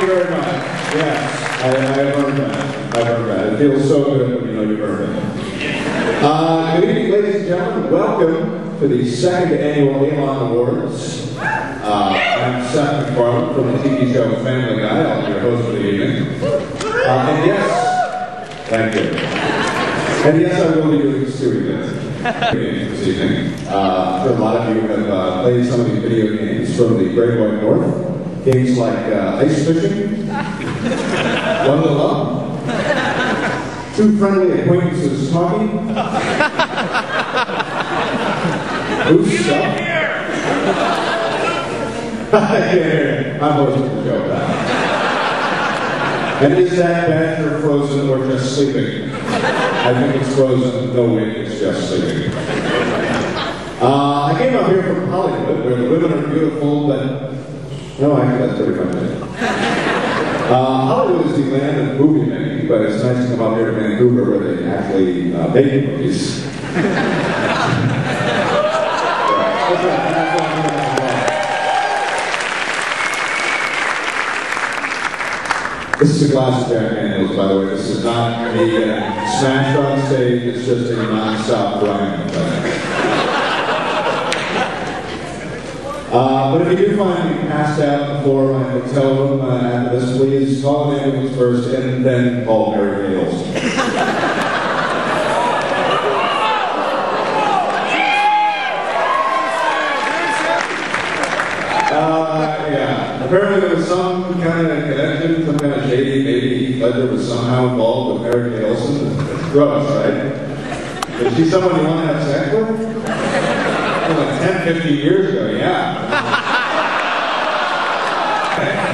you very much. Yes, I learned that. I learned that. It feels so good when you know you've earned it. Good evening, ladies and gentlemen. Welcome to the second annual Elon Awards. I'm Seth Macfarlane from the TV show Family Guy. I'll be your host for the evening. And yes, thank you. And yes, I will be doing this evening. This evening. I'm sure a lot of you have played some of these video games from the Great White North. Games like ice fishing, One Little Up, Two Friendly Acquaintances Talking, Who's Stuff? I can't hear it. I'm hosting the show now. And is that Badger frozen or just sleeping? I think it's frozen. No way, it's just sleeping. I came up here from Hollywood, where the women are beautiful, but no, I think that's pretty much it. Hollywood is the land of movie making, but it's nice to come up here to Vancouver where they actually make movies. This is a glass of Jack Daniels, by the way. This is not me smashed on stage. It's just a non-stop grind. But if you do find me passed out on the floor in my hotel room after this, please call an ambulance first and then call Mary Hales. Yeah. Apparently there was some kind of connection, some kind of shady, maybe Heath Ledger was somehow involved with Mary Hales. It's gross, right? Is she someone you want to have sex with? Like 10, 15 years ago, yeah.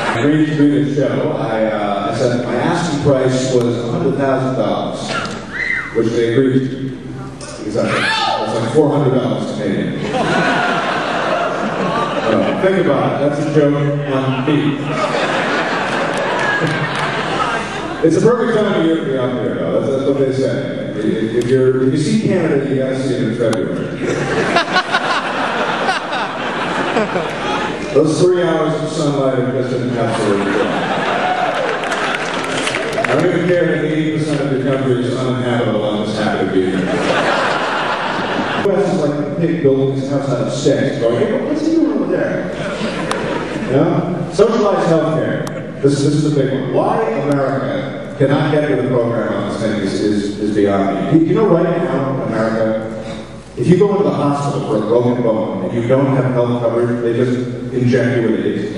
I agreed to do this show. I said my asking price was $100,000, which they agreed to. Because it was like $400 Canadian. Think about it. That's a joke on me. It's a perfect time of year to be out there, though. That's what they say. If you see Canada, you gotta see it in February. Those 3 hours of sunlight are just an absolute joy. I don't even care that 80% of the country is uninhabitable. I'm just happy to be here. The U.S. is like a pig building his house out of sticks, going, hey, what's he doing over there? You know? Socialized healthcare. This is a big one. Why America cannot get to the program on this thing is beyond me. You know, right now in America, if you go into the hospital for a broken bone and you don't have health coverage, they just inject you with AIDS.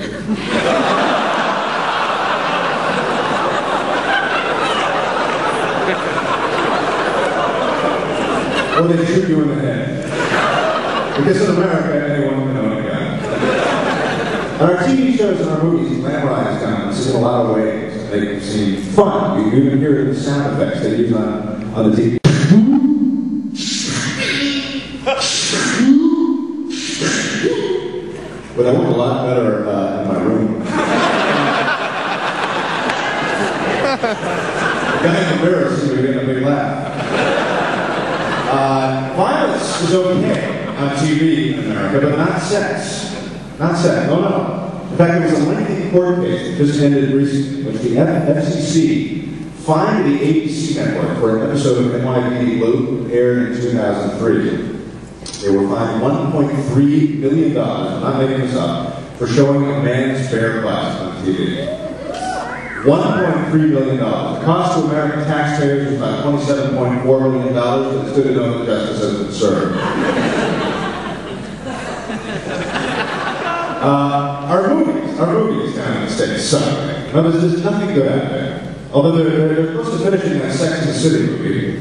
Or they shoot you in the head. Because in America, anyone can own a gun. And our TV shows and our movies glamorize guns in a lot of ways. They can seem fun. You even hear the sound effects they use on the TV. But I work a lot better in my room. The guy in the mirror seems to be getting a big laugh. Violence is okay on TV in America, but not sex. Not sex, no. In fact, there was a lengthy court case that just ended recently, which the FCC fined the ABC network for an episode of NYPD Blue aired in 2003. They were fined $1.3 million, I'm not making this up, for showing a man's bare butt on TV. $1.3 million. The cost to American taxpayers was about $27.4 million, but it's good to know that justice has been served. Our movies down in the States suck. Now, there's nothing good out there. Although they're close to finishing that Sex and the City movie,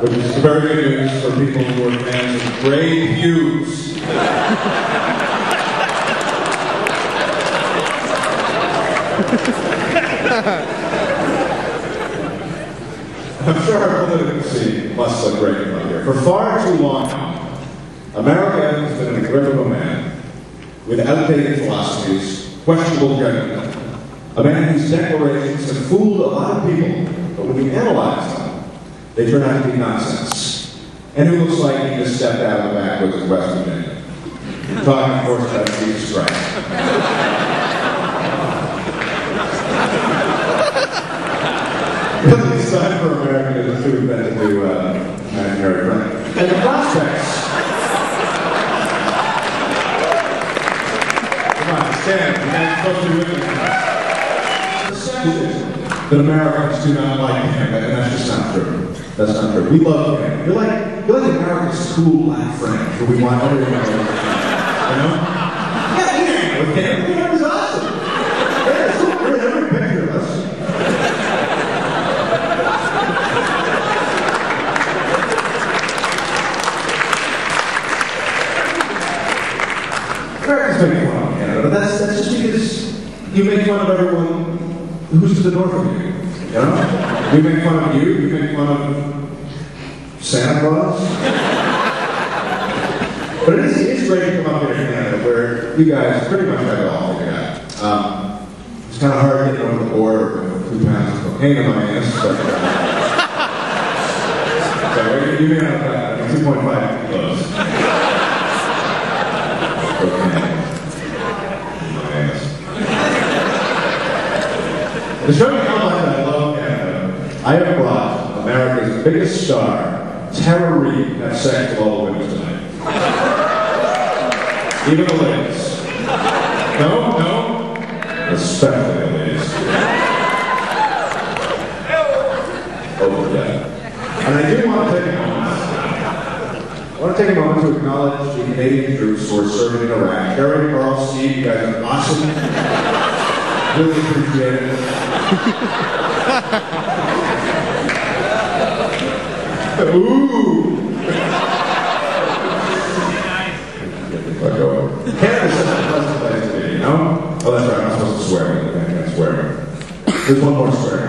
which is very good news for people who are fans of Grey Hughes. I'm sure our political scene must look great right here. For far too long now, America has been in the grip of a man with outdated philosophies, questionable judgment, a man whose declarations have fooled a lot of people, but when you analyze them, they turn out to be nonsense. And who looks like he just stepped out of the backwoods of West Virginia. Talking, of course, about Jesus Christ. Really, it's time for America to invent a new imaginary friend. And the prospects. Come on, stand. You guys are supposed to be with me. That Americans do not like him, and that's just not true. That's not true. We love him. You're like America's cool black friend who we want everyone to know. You know? Yeah, we hang with him. Him is awesome. Yeah, it's cool. We're in every picture of us. Americans make fun of Canada, but that's just because you make fun of everyone who's to the north of you. You know? We make fun of you, we make fun of Santa Claus. But it is great to come up here in Canada where you guys pretty much have it all figured out. It's kind of hard getting over the border with 2 pounds of cocaine in my hands, but so you may have 2.5 kilos. To show you how much I love Canada, I have brought America's biggest star, Tara Reid, have sex with all the women tonight. Even the ladies. No? Especially the ladies. Oh, yeah. And I do want to take a moment. I want to take a moment to acknowledge the Canadian troops who are serving in Iraq. Gary, Carl, Steve, you guys are awesome. Really appreciate it. Ooh! Canada's such a pleasant place to be, you know? Oh, that's right, I'm supposed to swear. I can't swear. There's one more swear.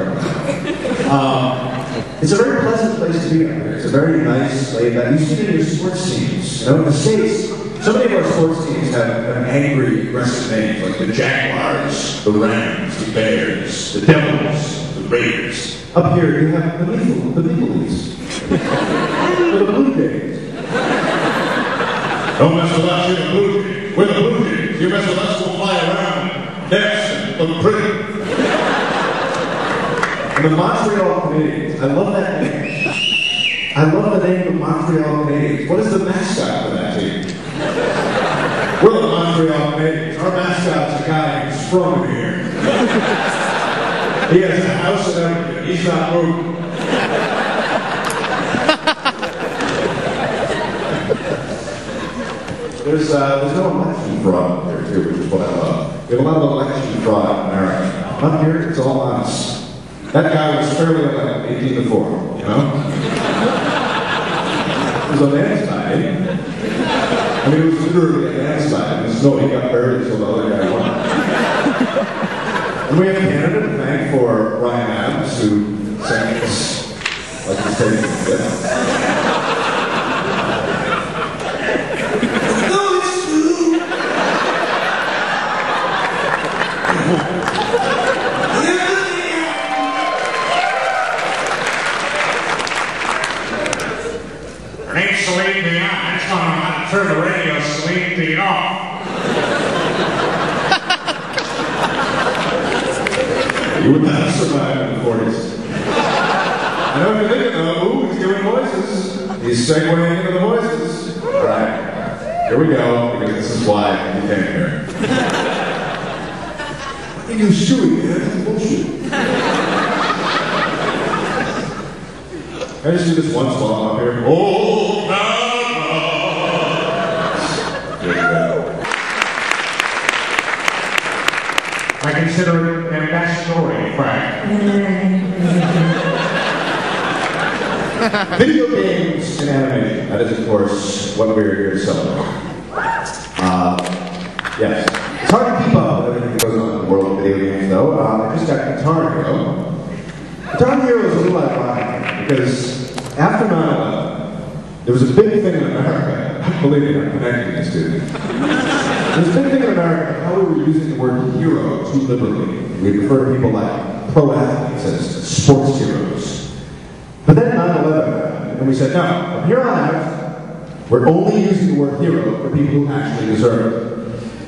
It's a very pleasant place to be out here. It's a very nice, laid back. You see it in your sports teams. You know, in the States, so many of our sports teams have angry, aggressive names, like the Jaguars, the Rams, the Bears, the Devils, the Raiders. Up here, you have the Maple Leafs. Or the Blue Jays. Don't mess with us, you're the Blue Jays. We're the Blue Jays. You mess with us, we'll fly around, dance, and look pretty. And the Montreal Canadiens, I love that name. I love the name of Montreal Canadiens. What is the mascot for that team? We're the Montreal Canadiens. Our mascot's a guy who's from here. He has a house and everything. He's not moving. There's no election fraud here too, which is what I love. We have a lot of election fraud in America. Up here, it's all honest. That guy was fairly elected, 18 to 4, you know? It was on the inside. I mean, it was literally an outside. There's no, he got buried until the other guy won. And we have Canada to thank for Ryan Adams, who sang us like he's taking a bit. No, it's true! Ain't Celine Dion. That's why I'm not turn the radio Celine Dion off. You would not have survived in the 40s. I know what you're thinking though. Ooh, he's doing voices. He's segueing into the voices. Alright. Here we go, because this is why you came here. I think you're suing, man. That's bullshit. Can I just do this one song up here? Oh, I consider it an best story, Frank. Video games and animation. That is, of course, what we're here to celebrate. Yes. It's hard to keep up with everything that goes on in the world of video games, though. I just got Guitar Hero. Guitar Hero is a little ironic, because after 9/11, there was a big thing in America. Believe me, I'm connecting these two. There was a big thing in America how we were using the word hero too liberally. We refer to people like pro athletes as sports heroes. But then 9/11 happened, and we said, no, from here on out, we're only using the word hero for people who actually deserve it.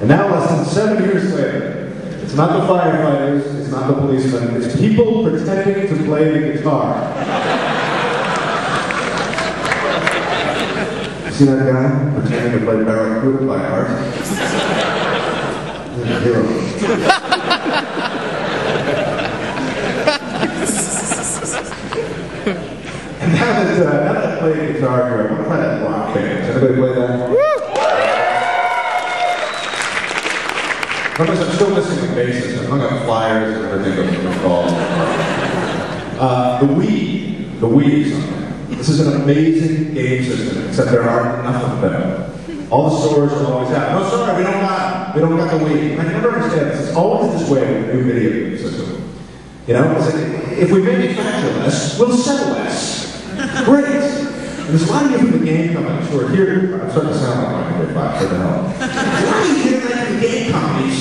And now, less than 7 years later, It's not the firefighters, it's not the policemen, it's people pretending to play the guitar. See that guy pretending to play Barracuda by heart? He's a hero. And now that I play guitar here, I want to try that rock band. Does anybody play that? I'm still missing the bassist. I hung up flyers and everything that was called. The Wii is on there. This is an amazing game system, except there aren't enough of them. All the stores are always out. No, sorry, we don't got the Wii. I never understand this. It's always this way with a new video game system. You know, it's like, if we manufacture less, we'll sell less. Great. And there's a lot of different game companies who are here. I'm starting to sound like my number 5. What the hell? Why are you here like the game companies?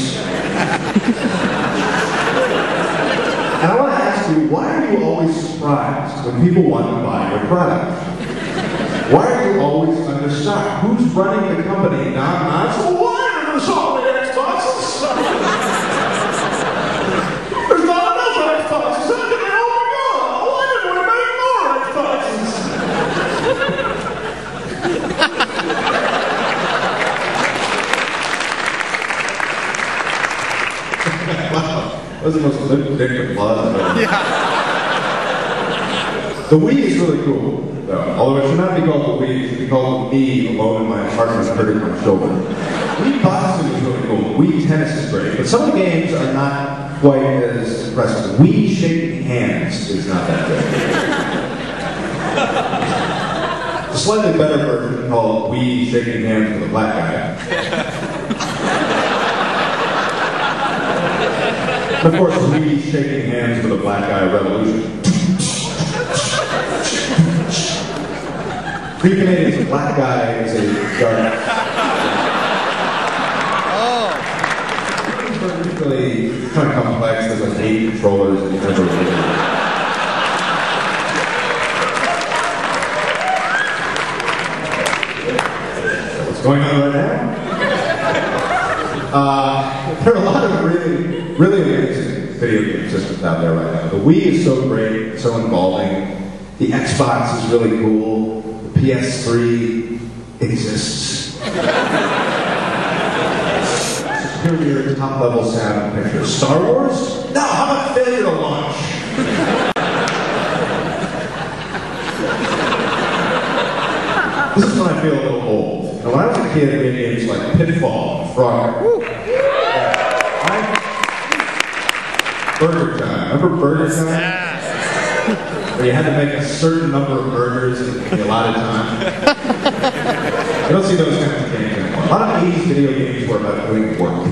And I want to ask you, why are you always surprised when people want to buy your product? Why are you always understocked? Who's running the company? Not so why are there so many Xboxes? There's not enough Xboxes. Oh my God! Why didn't we make more Xboxes? Wow, that was the most ridiculous applause I've ever. Yeah. The Wii is really cool, though. Although it should not be called the Wii, it should be called Me Alone in My Apartment Hurting My Shoulder. Wii Boxing is really cool. Wii Tennis is great, but some of the games are not quite as impressive. Wii Shaking Hands is not that good. A slightly better version called Wii Shaking Hands with a Black Guy. And of course, Wii Shaking Hands with a Black Guy Revolution. For you Canadians, a black guy is a dark. Oh. It's really kind of complex. There's like 8 controllers and you never really. What's going on right now? There are a lot of really amazing video game systems out there right now. The Wii is so great, so involving. The Xbox is really cool. The PS3 exists. Superior top-level sound picture. Star Wars? No, how about failure to launch? This is when I feel a little old. Now, when I was a kid, I made games like Pitfall, Frogger. Burger Time. Remember Burger Time? Where you had to make a certain number of burgers in a allotted time. I don't see those kinds of games anymore. A lot of 80s video games were about doing work.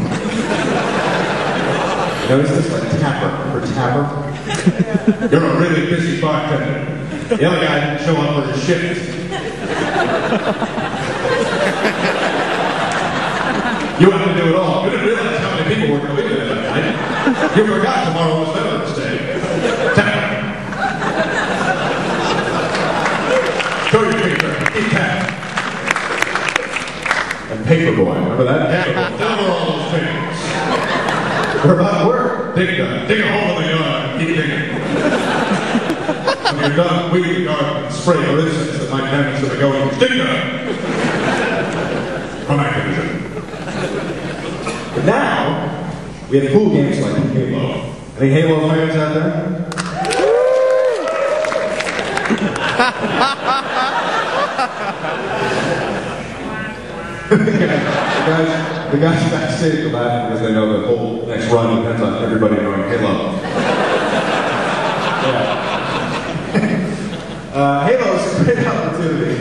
You notice this, like Tapper. Remember Tapper? You're a really busy bartender. The other guy didn't show up for his shift. You have to do it all. You didn't realize how many people were going to be there that night. You forgot tomorrow was Veterans Day. Tapper. Show your picture. Eat that. And Paperboy. Remember that? Paperboy. Remember all those things. They're about work. Dig a hole in the yard and keep digging. When you're done weeding the garden and spray for insects that might damage the going, dig that. From Activision. But now, we have cool games like Halo. Any Halo fans out there? the guys backstage are laughing because they know the whole next run depends on everybody knowing Halo. Yeah. Halo is a great opportunity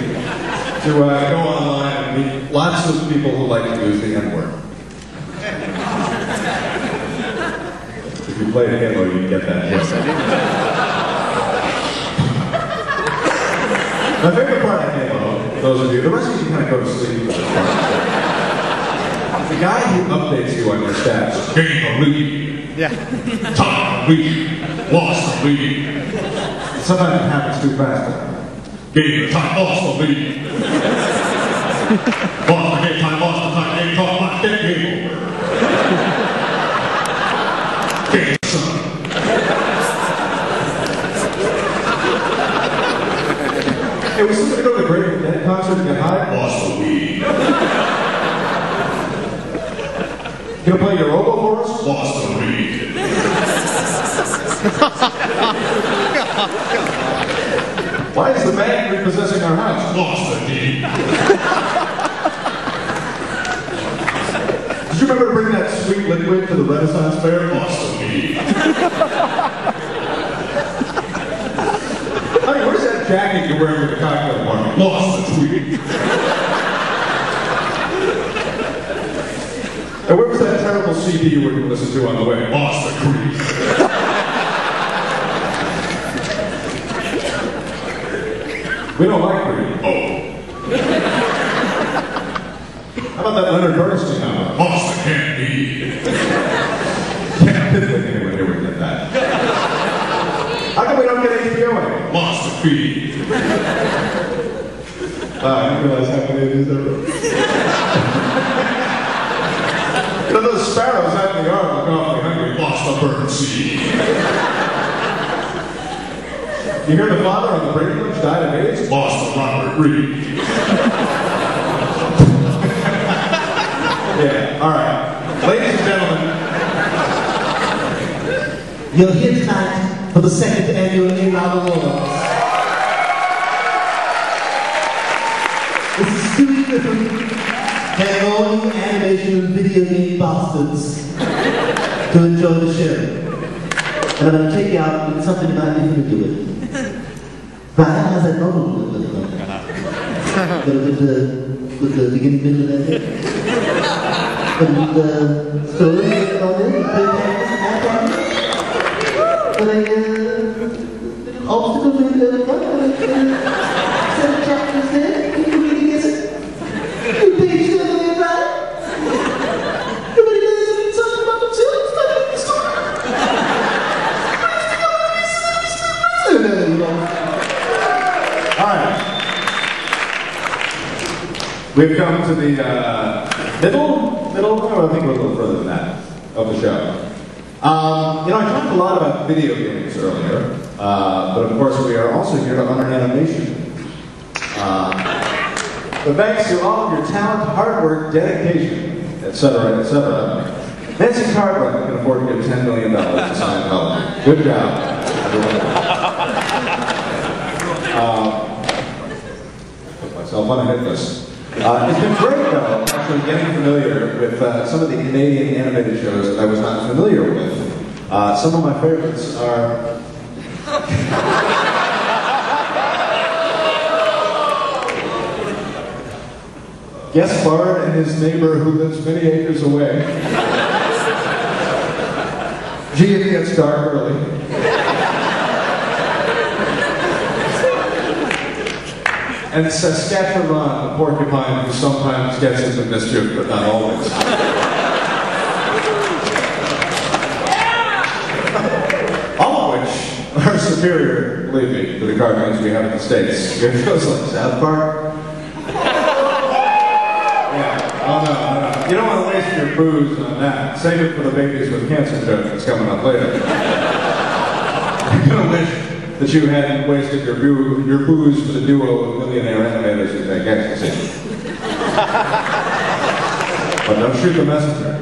to go online and meet lots of people who like to use the N-word. If you played Halo, you'd get that. Yes, I did. My favorite part of Halo, those of you, the rest of you kind of go to sleep for this part. The guy who updates you on your stats. Gain the lead. Yeah. Top lead. Lost the lead. Sometimes it happens too fast. Gain the time, lost the lead. Lost the game time, lost the time, game talk, lost, get game over. Hey, was somebody go to the Grateful Dead concert and get high? Lost the weed. Gonna play your oboe for us? Lost the weed. Why is the band repossessing our house? Lost the deed. Did you remember to bring that sweet liquid to the Renaissance Fair? Lost the weed. Honey, where's that jacket you're wearing with the cocktail party? Lost the tweet. And where was that terrible CD you were going to listen to on the way? Lost the creed. We don't like Creed. Oh. How about that Leonard Bernstein album? Lost the can't be. Can't think anyone here would get that. How come we don't get HBO anymore? Lost the feed. I didn't realize how many it is there. You know, those sparrows out in the yard look awfully hungry. Lost the bird seed. You hear the father on the Brady Bunch died of AIDS? Lost the Robert Reed. Yeah, all right. Ladies and gentlemen. You're here tonight for the second annual A-Round Awards. This is Stewie Griffin and all you animation and video game bastards to enjoy the show. And I'm going to take you out with something about different to do it. Brian, how's that model look? With the beginning, middle, and end? And with the story on it, and obstacles in the front, and set of chapters there, you can really guess it. You pages on the right. Nobody knows something about themselves, it's not like the story. All right. We've come to the middle, I think we're a little further than that, of the show. You know, I talked a lot about video games earlier, but of course we are also here to honor animation. But thanks to all of your talent, hard work, dedication, etc., Nancy Cartwright can afford to give $10 million to Scientology. Good job, everyone. Put myself on a hit list. It's been great, though, actually getting familiar with some of the Canadian animated shows that I was not familiar with. Some of my favorites are... Gaspard and his neighbor who lives many acres away. Gee, it gets dark early. And Saskatchewan, the porcupine who sometimes gets into mischief, but not always. All of which are superior, believe me, to the cartoons we have in the States. Here it goes like South Park. Yeah, oh no. You don't want to waste your booze on that. Save it for the babies with cancer joke that's coming up later. You're gonna wish that you hadn't wasted your booze for the duo of millionaire animators who take ecstasy. But don't shoot the messenger.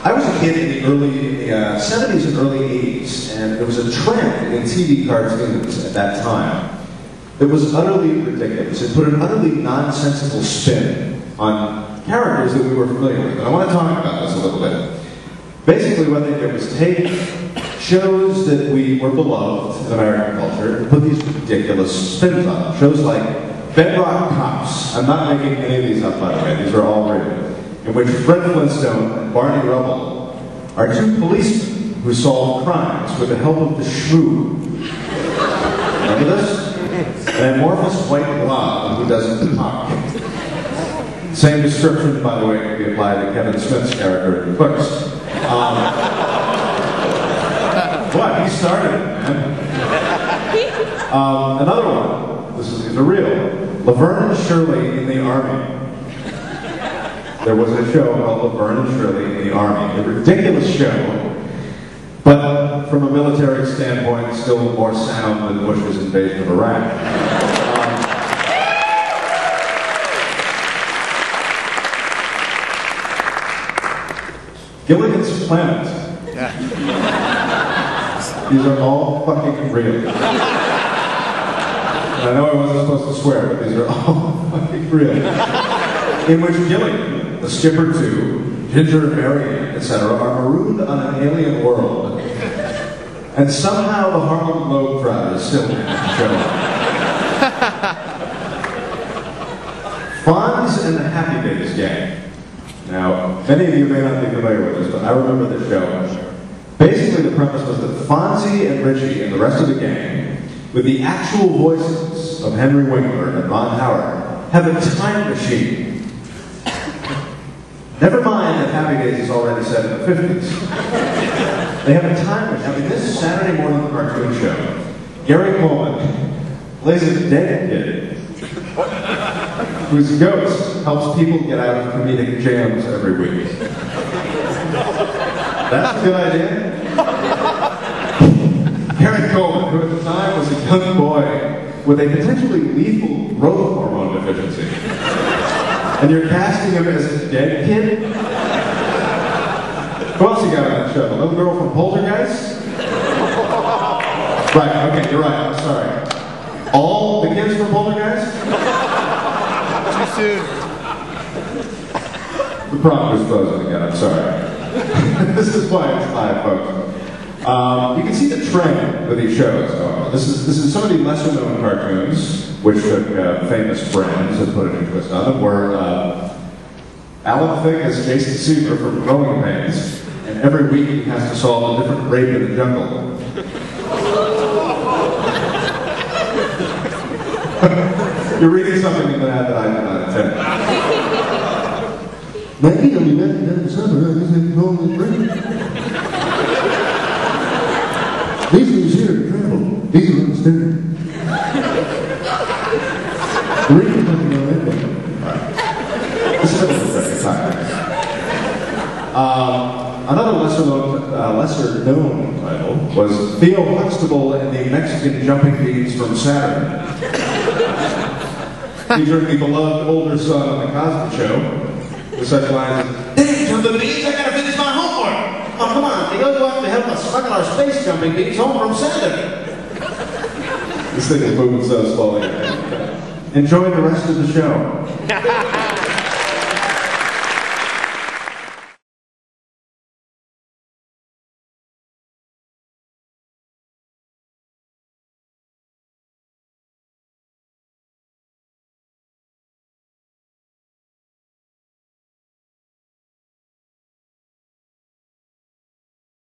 I was a kid in the early 70s and early 80s, and there was a trend in TV cartoons at that time that was utterly ridiculous. It put an utterly nonsensical spin on characters that we were familiar with. And I want to talk about this a little bit. Basically what they did was take shows that we were beloved in American culture and put these ridiculous spins on them. Shows like Bedrock Cops. I'm not making any of these up, by the way. These are all written. In which Fred Flintstone and Barney Rubble are two policemen who solve crimes with the help of the shrew. Remember this? An amorphous white blob who doesn't talk. Same description, by the way, can be applied to Kevin Smith's character in Clerks. What? He started it, man. Another one. These are real. Laverne and Shirley in the Army. There was a show called Laverne and Shirley in the Army. A ridiculous show. But from a military standpoint, still more sound than Bush's invasion of Iraq. Gilligan's Planet. These are all fucking real. I know I wasn't supposed to swear, but these are all fucking real. In which Gilligan, the skipper too, Ginger and Marianne, etc., are marooned on an alien world. And somehow the Harlem Globetrotters still show up. Fonz and the Happy Days gang. Now, many of you may not be familiar with this, but I remember the show. Basically, the premise was that Fonzie and Richie and the rest of the gang, with the actual voices of Henry Winkler and Ron Howard, have a time machine. Never mind that Happy Days is already set in the 50s. They have a time machine. I mean, this Saturday morning cartoon show, Gary Coleman plays a dead kid whose ghost helps people get out of comedic jams every week. That's a good idea. Gary Coleman, who at the time was a young boy with a potentially lethal growth hormone deficiency. And you're casting him as a dead kid? Who else you got on that show? The little girl from Poltergeist? Right, okay, you're right, I'm sorry. All the kids from Poltergeist? Too soon. The prompt was frozen again, I'm sorry. This is why it's live, folks. You can see the trend with these shows. This is some of the lesser known cartoons, which took famous friends and put it into a style, where Alan Thicke is Jason Seaver from Growing Pains, and every week he has to solve a different rape in the jungle. You're reading something in that I did not intend. Maybe I'll be back in summer. I guess I can go on the train. These things here are travel. These are understand. Read something on that one. This is a second time. Another lesser known title was Theo Huxtable and the Mexican Jumping Beans from Saturn. Featuring the beloved older son of the Cosby Show, with such lines as, "Dang, jumping beans, I gotta finish my homework. Oh, come on, Theo, you have to help us smuggle our space jumping beans home from Saturn." This thing is moving so slowly. Enjoy the rest of the show.